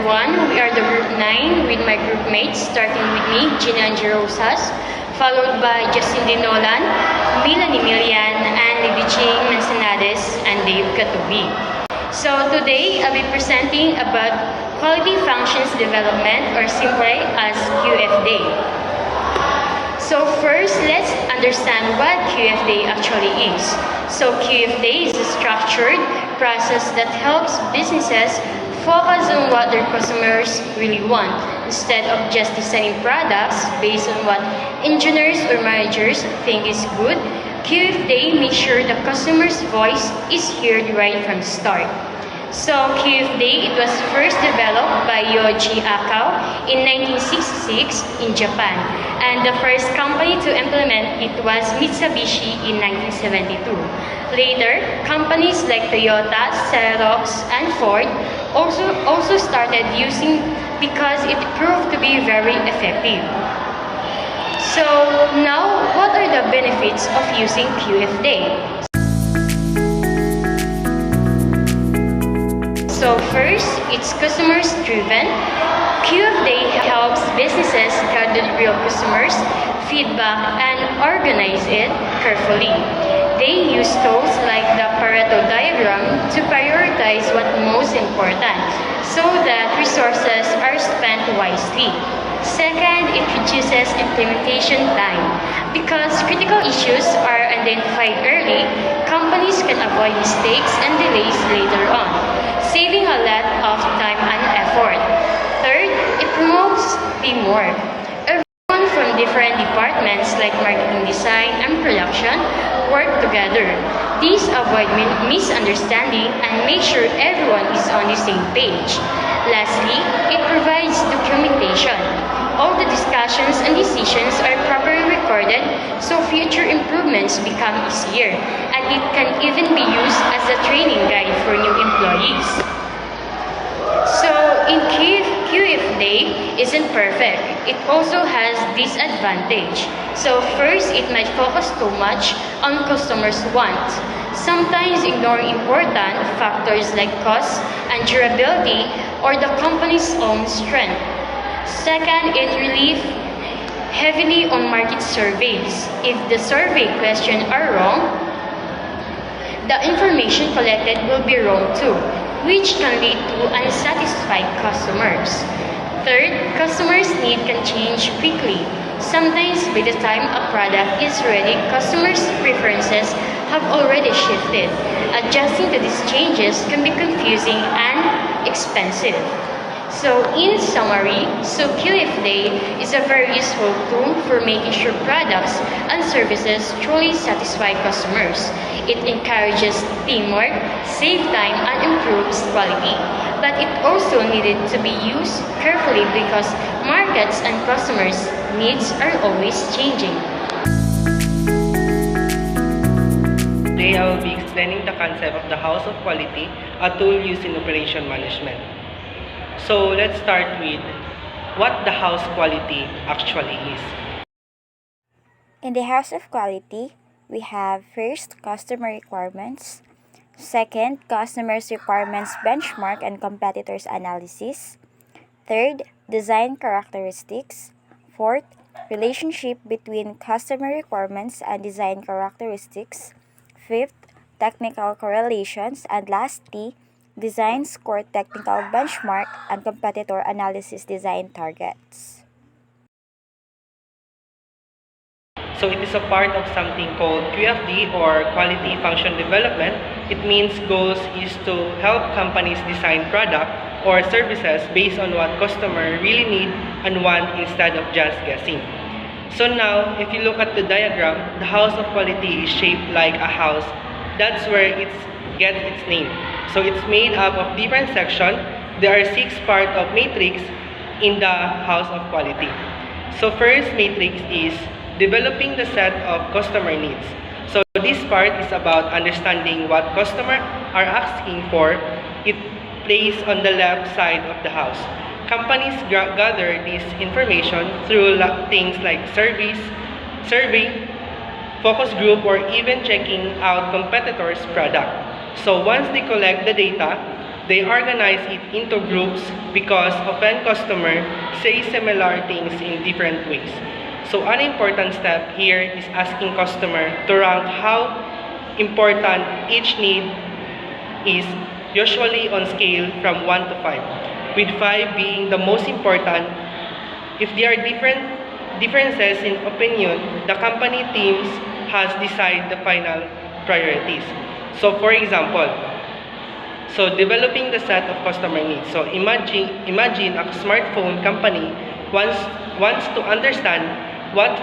everyone. We are the group 9 with my group mates, starting with me, Gina Angie Rosas, followed by Justin Dinolan, Milan Emilian, and Lady Jing Manzanades, and Dave Katubi. So today, I'll be presenting about Quality Functions Development, or simply as QFD. So first, let's understand what QFD actually is. So QFD is a structured process that helps businesses focus on what their customers really want, instead of just designing products based on what engineers or managers think is good. QFD makes sure the customer's voice is heard right from the start. So QFD, it was first developed by Yoji Akao in 1966 in Japan, and the first company to implement it was Mitsubishi in 1972. Later, companies like Toyota, Xerox, and Ford also started using because it proved to be very effective. So now, what are the benefits of using QFD? So first, it's customers driven. QFD helps businesses gather real customers' feedback and organize it carefully. They use tools like the Pareto diagram to prioritize what's most important so that resources are spent wisely. Second, it reduces implementation time. Because critical issues are identified early, companies can avoid mistakes and delays later on, saving a lot of time and effort. Third, it promotes teamwork. Everyone from different departments like marketing, design, and production work together. These avoid misunderstanding and make sure everyone is on the same page. Lastly, it provides documentation. All the discussions and decisions are properly recorded so future improvements become easier, and it can even be used as a training guide for new employees. So in QFD isn't perfect. It also has disadvantage. So first, it might focus too much on customers' wants, sometimes ignoring important factors like cost and durability or the company's own strength. Second, it relies heavily on market surveys. If the survey questions are wrong, the information collected will be wrong too, which can lead to unsatisfied customers. Third, customers' need can change quickly. Sometimes by the time a product is ready, customers' preferences have already shifted. Adjusting to these changes can be confusing and expensive. So in summary, QFD is a very useful tool for making sure products and services truly satisfy customers. It encourages teamwork, saves time, and improves quality. But it also needed to be used carefully because markets and customers' needs are always changing. Today I will be explaining the concept of the House of Quality, a tool used in operation management. So let's start with what the house quality actually is. In the House of Quality, we have first, customer requirements, second, customers' requirements benchmark and competitors analysis, third, design characteristics, fourth, relationship between customer requirements and design characteristics, fifth, technical correlations, and lastly, design score technical benchmark and competitor analysis design targets. So it is a part of something called QFD, or Quality Function Development. It means goals is to help companies design product or services based on what customer really need and want instead of just guessing. So now, if you look at the diagram, the House of Quality is shaped like a house. That's where it gets its name. So it's made up of different sections. There are 6 parts of matrix in the House of Quality. So first matrix is developing the set of customer needs. So this part is about understanding what customers are asking for. It plays on the left side of the house. Companies gather this information through things like survey, focus group, or even checking out competitors' product. So once they collect the data, They organize it into groups because often customers say similar things in different ways. So an important step here is asking customer to rank how important each need is, usually on scale from 1 to 5, with 5 being the most important. If there are differences in opinion, the company teams has decided the final priorities. So for example, developing the set of customer needs. So imagine a smartphone company wants to understand what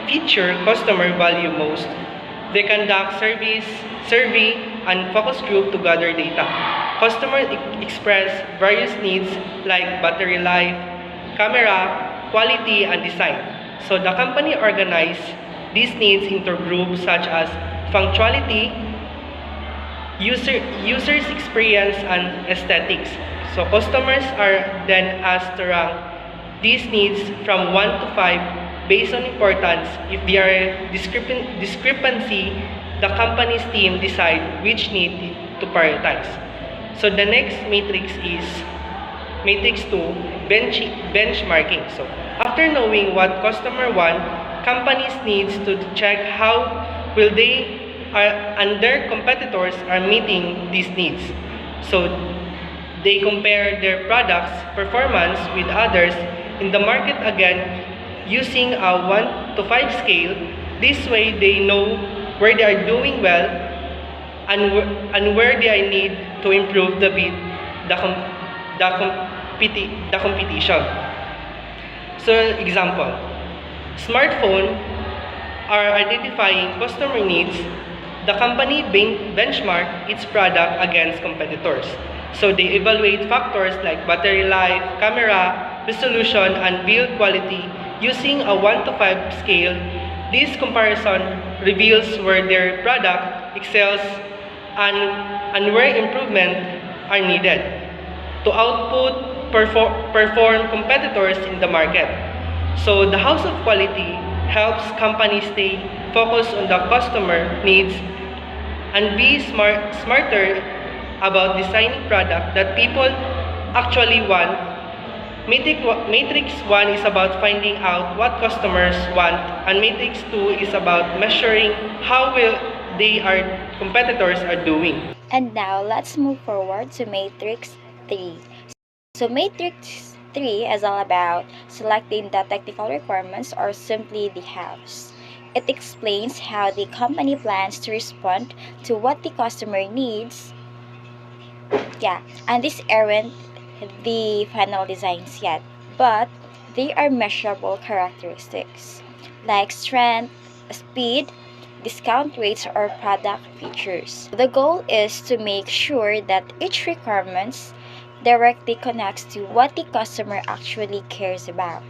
feature customer value most. They conduct survey, and focus group to gather data. Customers express various needs like battery life, camera, quality, and design. So the company organizes these needs into groups such as functionality, users experience, and aesthetics. So customers are then asked to rank these needs from 1 to 5 based on importance. If there are discrepancy, the company's team decide which need to prioritize. So the next matrix is matrix 2, benchmarking. So after knowing what customer want, companies needs to check how will they and their competitors are meeting these needs. So they compare their products' performance with others in the market again using a 1 to 5 scale. This way they know where they are doing well and where they need to improve the competition. So example, smartphone are identifying customer needs. The company benchmark its product against competitors. So they evaluate factors like battery life, camera, resolution, and build quality using a 1 to 5 scale. This comparison reveals where their product excels and where improvement are needed to perform competitors in the market. So the House of Quality helps companies stay focused on the customer needs and be smarter about designing product that people actually want. Matrix 1 is about finding out what customers want, and Matrix 2 is about measuring how well their competitors are doing. And now let's move forward to Matrix 3. So Matrix 3 is all about selecting the technical requirements or simply the house. It explains how the company plans to respond to what the customer needs. And these aren't the final designs yet, but they are measurable characteristics like strength, speed, discount rates, or product features. The goal is to make sure that each requirement directly connects to what the customer actually cares about.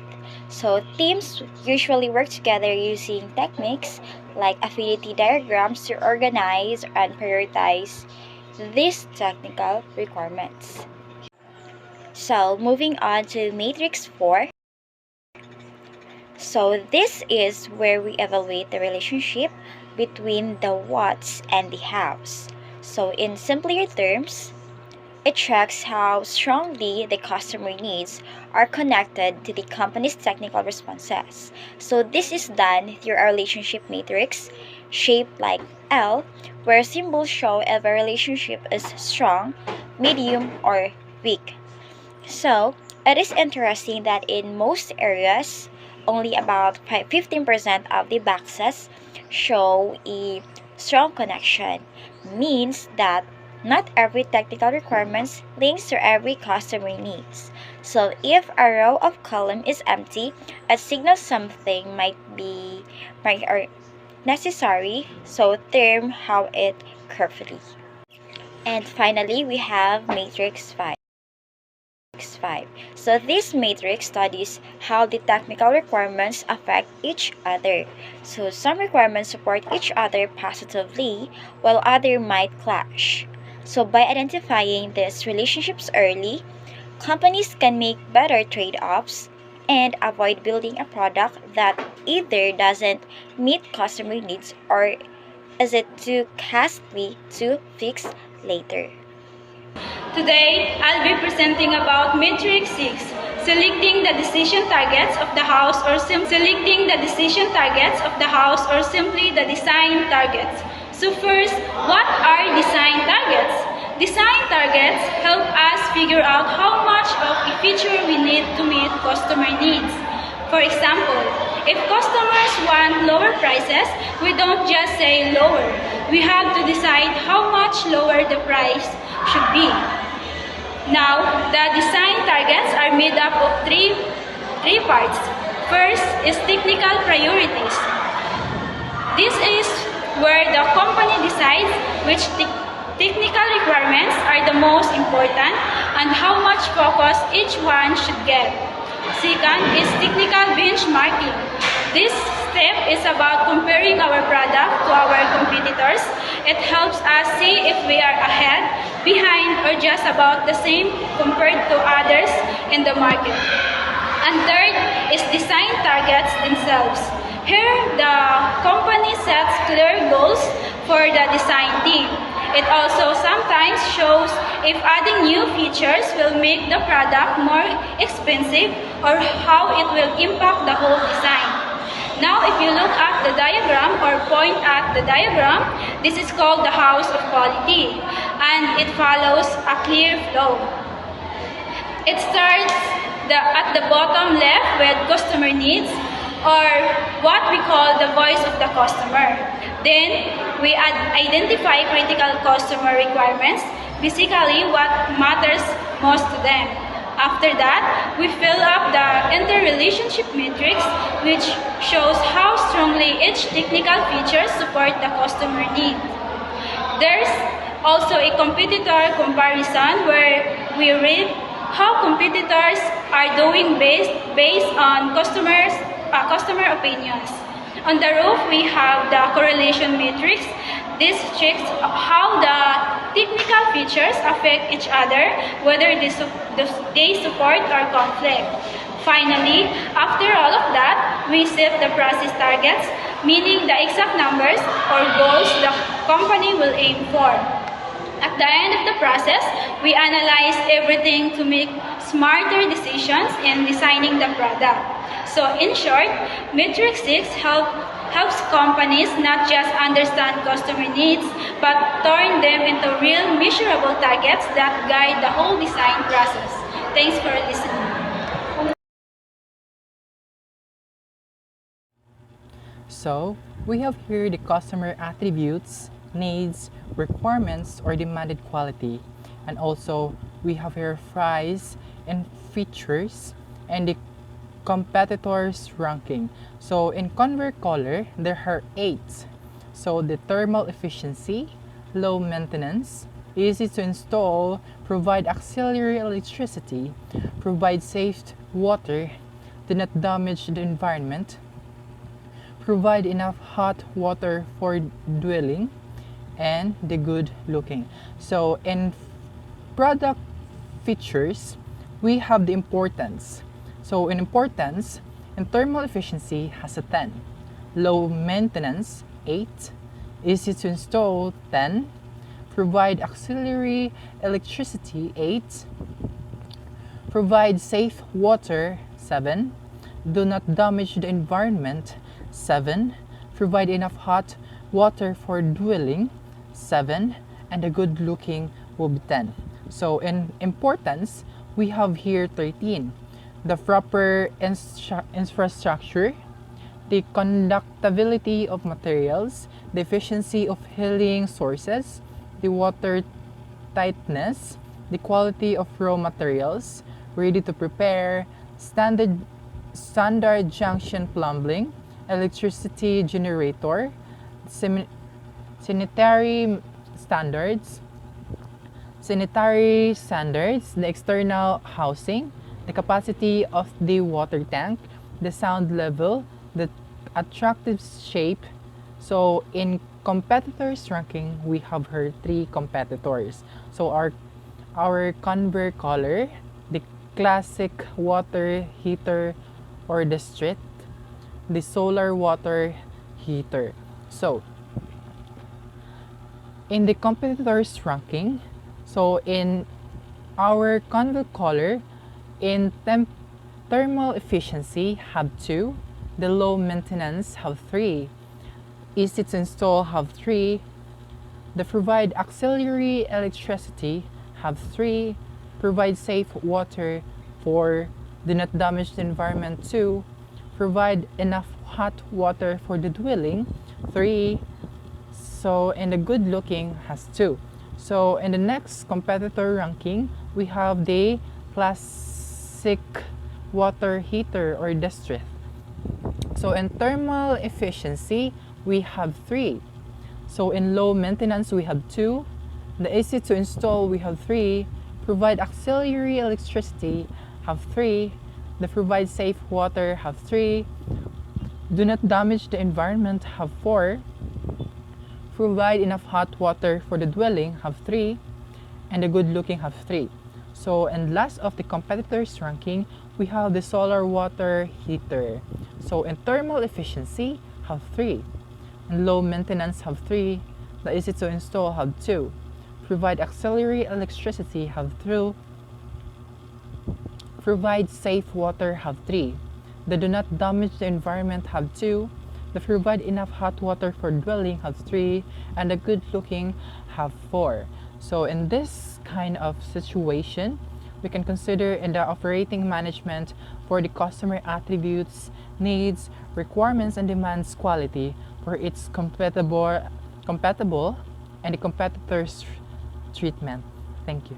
So teams usually work together using techniques like affinity diagrams to organize and prioritize these technical requirements. So moving on to Matrix 4. So this is where we evaluate the relationship between the what's and the hows. So in simpler terms, it tracks how strongly the customer needs are connected to the company's technical responses. So this is done through a relationship matrix shaped like L, where symbols show if a relationship is strong, medium, or weak. So it is interesting that in most areas, only about 15% of the boxes show a strong connection. Means that not every technical requirement links to every customer needs. So if a row of column is empty, it signals something might or necessary, so term how it carefully. And finally, we have Matrix 5. So this matrix studies how the technical requirements affect each other. So some requirements support each other positively while others might clash. So by identifying these relationships early, companies can make better trade-offs and avoid building a product that either doesn't meet customer needs or is it too costly to fix later. Today, I'll be presenting about Matrix 6, selecting the decision targets of the house or selecting the decision targets of the house or simply the design targets. So first, what are design targets? Design targets help us figure out how much of a feature we need to meet customer needs. For example, if customers want lower prices, we don't just say lower. We have to decide how much lower the price should be. Now, the design targets are made up of three parts. First is technical priorities. This is where the company decides which technical requirements are the most important and how much focus each one should get. Second is technical benchmarking. This step is about comparing our product to our competitors. It helps us see if we are ahead, behind, or just about the same compared to others in the market. And third is design targets themselves. Here, the company sets clear goals for the design team. It also sometimes shows if adding new features will make the product more expensive or how it will impact the whole design. Now, if you look at the diagram or point at the diagram, this is called the house of quality, and it follows a clear flow. It starts at the bottom left with customer needs, or what we call the voice of the customer. Then, we identify critical customer requirements, basically what matters most to them. After that, we fill up the interrelationship matrix, which shows how strongly each technical feature supports the customer need. There's also a competitor comparison where we read how competitors are doing based on customer opinions. On the roof, we have the correlation matrix. This checks how the technical features affect each other, whether they support or conflict. Finally, after all of that, we set the process targets, meaning the exact numbers or goals the company will aim for. At the end of the process, we analyze everything to make smarter decisions in designing the product. So in short, Matrix 6 helps companies not just understand customer needs, but turn them into real measurable targets that guide the whole design process. Thanks for listening. So, we have here the customer attributes, needs, requirements, or demanded quality. And also, we have here price and features and the competitors ranking. So in ConverColor, there are 8. So the thermal efficiency, low maintenance, easy to install, provide auxiliary electricity, provide safe water, do not damage the environment, provide enough hot water for dwelling, and the good looking. So in product features, we have the importance. So in importance, in thermal efficiency has a 10, low maintenance 8, easy to install 10, provide auxiliary electricity 8, provide safe water 7, do not damage the environment 7, provide enough hot water for dwelling 7, and a good looking will be 10. So in importance, we have here 13. The proper infrastructure, the conductibility of materials, the efficiency of heating sources, the water tightness, the quality of raw materials, ready to prepare, standard junction plumbing, electricity generator, sanitary standards, the external housing, the capacity of the water tank, the sound level, the attractive shape. So in competitors ranking, we have here 3 competitors. So our ConverColor, the classic water heater or the street, the solar water heater. So in the competitors ranking, so in Our convo color in thermal efficiency have 2, the low maintenance have 3, easy to install have 3, the provide auxiliary electricity have 3, provide safe water 4, do not damage the environment 2, provide enough hot water for the dwelling 3, so and the good looking has 2. So in the next competitor ranking, we have the classic water heater or district. So in thermal efficiency, we have 3. So in low maintenance, we have 2. The easy to install, we have 3. Provide auxiliary electricity, have 3. The provide safe water, have 3. Do not damage the environment, have 4. Provide enough hot water for the dwelling, have 3. And the good looking, have 3. So, and last of the competitors ranking, we have the solar water heater. So in thermal efficiency, have 3. In low maintenance, have 3. The easy to install, have 2. Provide auxiliary electricity, have 2. Provide safe water, have 3. The do not damage the environment, have 2. The provide enough hot water for dwelling, have 3. And the good looking, have 4. So in this kind of situation, we can consider in the operating management for the customer attributes, needs, requirements, and demands quality for its compatible and the competitor's treatment. Thank you.